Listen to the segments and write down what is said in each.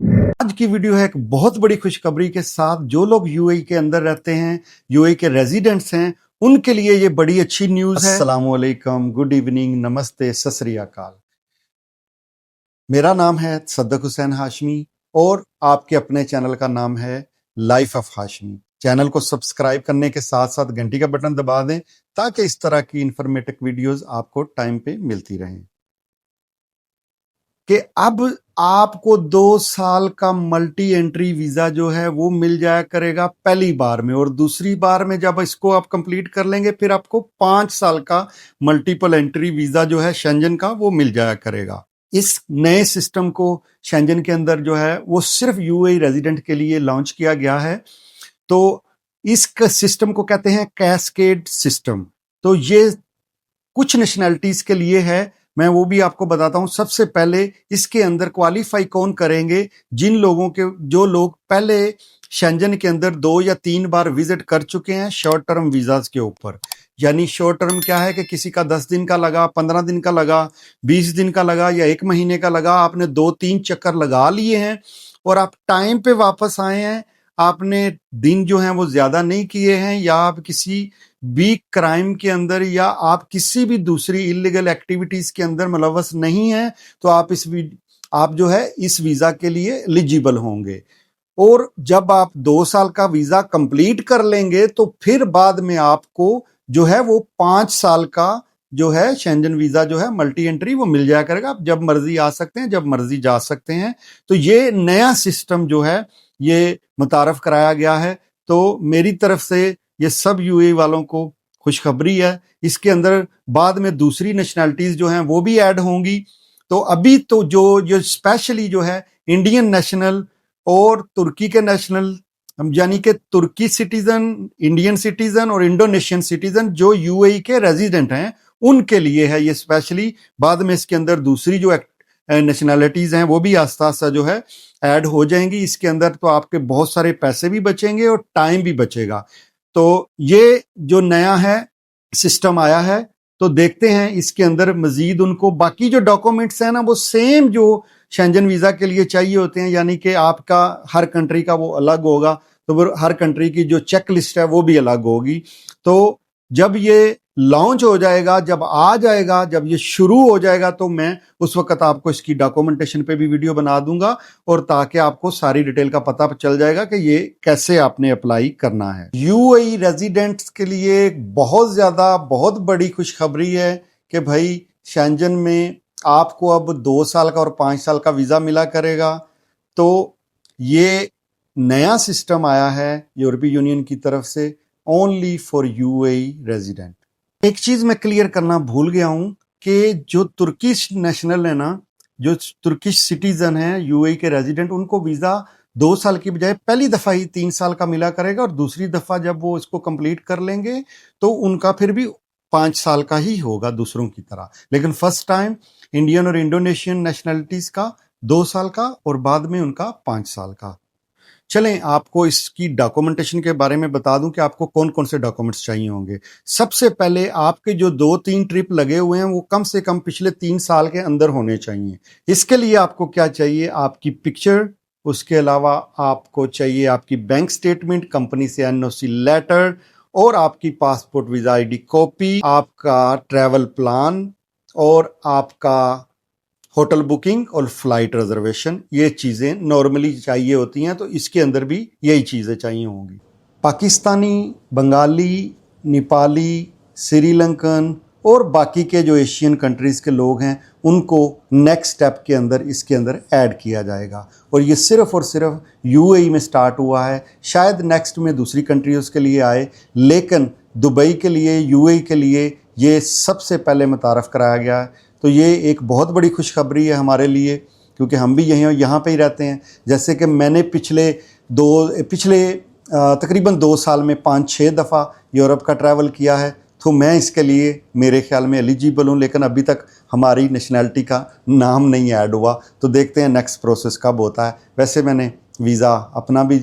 आज की वीडियो है एक बहुत बड़ी खुशखबरी के साथ। जो लोग यूएई के अंदर रहते हैं, यूएई के रेजिडेंट्स हैं, उनके लिए ये बड़ी अच्छी न्यूज़ है। अस्सलाम वालेकुम, गुड इवनिंग, नमस्ते, सत श्री अकाल। मेरा नाम है सद्दक हुसैन हाशमी और आपके अपने चैनल का नाम है लाइफ ऑफ हाशमी। चैनल को सब्सक्राइब करने के साथ साथ घंटी का बटन दबा दें ताकि इस तरह की इंफॉर्मेटिव वीडियोस आपको टाइम पे मिलती रहें। कि अब आपको 2 साल का मल्टी एंट्री वीजा जो है वो मिल जाया करेगा पहली बार में, और दूसरी बार में जब इसको आप कंप्लीट कर लेंगे फिर आपको 5 साल का मल्टीपल एंट्री वीजा जो है शेंजन का वो मिल जाया करेगा। इस नए सिस्टम को शेंजन के अंदर जो है वो सिर्फ यूएई रेजिडेंट के लिए लॉन्च किया गया है। तो इस सिस्टम को कहते हैं कैस्केड सिस्टम। तो ये कुछ नेशनैलिटीज के लिए है, मैं वो भी आपको बताता हूं। सबसे पहले इसके अंदर क्वालिफाई कौन करेंगे? जो लोग पहले शेंजन के अंदर 2 या 3 बार विजिट कर चुके हैं शॉर्ट टर्म वीजाज के ऊपर। यानी शॉर्ट टर्म क्या है कि किसी का 10 दिन का लगा, 15 दिन का लगा, 20 दिन का लगा या 1 महीने का लगा, आपने 2-3 चक्कर लगा लिए हैं और आप टाइम पे वापस आए हैं। आपने दिन जो हैं वो ज्यादा नहीं किए हैं, या आप किसी भी क्राइम के अंदर या आप किसी भी दूसरी इलीगल एक्टिविटीज के अंदर मुलव्वस नहीं है, तो आप जो है इस वीजा के लिए एलिजिबल होंगे। और जब आप 2 साल का वीजा कंप्लीट कर लेंगे तो फिर बाद में आपको जो है वो 5 साल का जो है शेंजन वीजा जो है मल्टी एंट्री वो मिल जाया करेगा। आप जब मर्जी आ सकते हैं, जब मर्जी जा सकते हैं। तो ये नया सिस्टम जो है ये मुतारफ कराया गया है। तो मेरी तरफ से ये सब यूएई वालों को खुशखबरी है। इसके अंदर बाद में दूसरी नेशनैलिटीज जो हैं वो भी ऐड होंगी। तो अभी तो जो स्पेशली जो है इंडियन नेशनल और तुर्की के नेशनल, यानी कि तुर्की सिटीजन, इंडियन सिटीजन और इंडोनेशियन सिटीजन जो यूएई के रेजिडेंट हैं उनके लिए है ये स्पेशली। बाद में इसके अंदर दूसरी जो नेशनैलिटीज हैं वो भी आस्ता आस्ता जो है ऐड हो जाएंगी इसके अंदर। तो आपके बहुत सारे पैसे भी बचेंगे और टाइम भी बचेगा। तो ये जो नया है सिस्टम आया है, तो देखते हैं इसके अंदर मजीद उनको बाकी जो डॉक्यूमेंट्स हैं ना वो सेम जो शेंजन वीजा के लिए चाहिए होते हैं, यानी कि आपका हर कंट्री का वो अलग होगा। तो वो हर कंट्री की जो चेक लिस्ट है वो भी अलग होगी। तो जब ये लॉन्च हो जाएगा, जब आ जाएगा, जब ये शुरू हो जाएगा, तो मैं उस वक्त आपको इसकी डॉक्यूमेंटेशन पे भी वीडियो बना दूंगा, और ताकि आपको सारी डिटेल का पता चल जाएगा कि ये कैसे आपने अप्लाई करना है। यूएई रेजिडेंट्स के लिए बहुत बड़ी खुशखबरी है कि भाई शेंजन में आपको अब 2 साल का और 5 साल का वीजा मिला करेगा। तो ये नया सिस्टम आया है यूरोपीय यूनियन की तरफ से, ओनली फॉर यूएई रेजिडेंट। एक चीज मैं क्लियर करना भूल गया हूं कि जो तुर्किश नेशनल है ना, जो तुर्किश सिटीजन है यूएई के रेजिडेंट, उनको वीजा 2 साल की बजाय पहली दफा ही 3 साल का मिला करेगा, और दूसरी दफा जब वो इसको कंप्लीट कर लेंगे तो उनका फिर भी 5 साल का ही होगा दूसरों की तरह। लेकिन फर्स्ट टाइम इंडियन और इंडोनेशियन नेशनैलिटीज का 2 साल का और बाद में उनका 5 साल का। चलें आपको इसकी डॉक्यूमेंटेशन के बारे में बता दूं कि आपको कौन कौन से डॉक्यूमेंट्स चाहिए होंगे। सबसे पहले आपके जो 2-3 ट्रिप लगे हुए हैं वो कम से कम पिछले 3 साल के अंदर होने चाहिए। इसके लिए आपको क्या चाहिए? आपकी पिक्चर, उसके अलावा आपको चाहिए आपकी बैंक स्टेटमेंट, कंपनी से एनओसी लेटर, और आपकी पासपोर्ट वीजा आईडी कॉपी, आपका ट्रैवल प्लान, और आपका होटल बुकिंग और फ्लाइट रिजर्वेशन। ये चीज़ें नॉर्मली चाहिए होती हैं, तो इसके अंदर भी यही चीज़ें चाहिए होंगी। पाकिस्तानी, बंगाली, नेपाली, श्रीलंकन और बाकी के जो एशियन कंट्रीज़ के लोग हैं उनको नेक्स्ट स्टेप के अंदर इसके अंदर ऐड किया जाएगा। और ये सिर्फ़ और सिर्फ यूएई में स्टार्ट हुआ है, शायद नेक्स्ट में दूसरी कंट्रीज़ के लिए आए, लेकिन दुबई के लिए, यूएई के लिए ये सबसे पहले मुतारफ़ कराया गया है। तो ये एक बहुत बड़ी खुशखबरी है हमारे लिए, क्योंकि हम भी यहाँ पे ही रहते हैं। जैसे कि मैंने पिछले तकरीबन 2 साल में 5-6 दफ़ा यूरोप का ट्रैवल किया है, तो मैं इसके लिए मेरे ख्याल में एलिजिबल हूँ। लेकिन अभी तक हमारी नेशनैलिटी का नाम नहीं ऐड हुआ, तो देखते हैं नेक्स्ट प्रोसेस कब होता है। वैसे मैंने वीज़ा अपना भी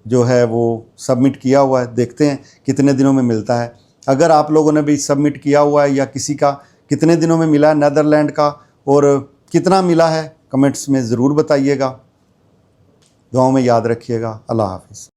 जो है वो सबमिट किया हुआ है, देखते हैं कितने दिनों में मिलता है। अगर आप लोगों ने भी सबमिट किया हुआ है या किसी का कितने दिनों में मिला है नेदरलैंड का, और कितना मिला है, कमेंट्स में ज़रूर बताइएगा। दुआओं में याद रखिएगा। अल्लाह हाफिज़।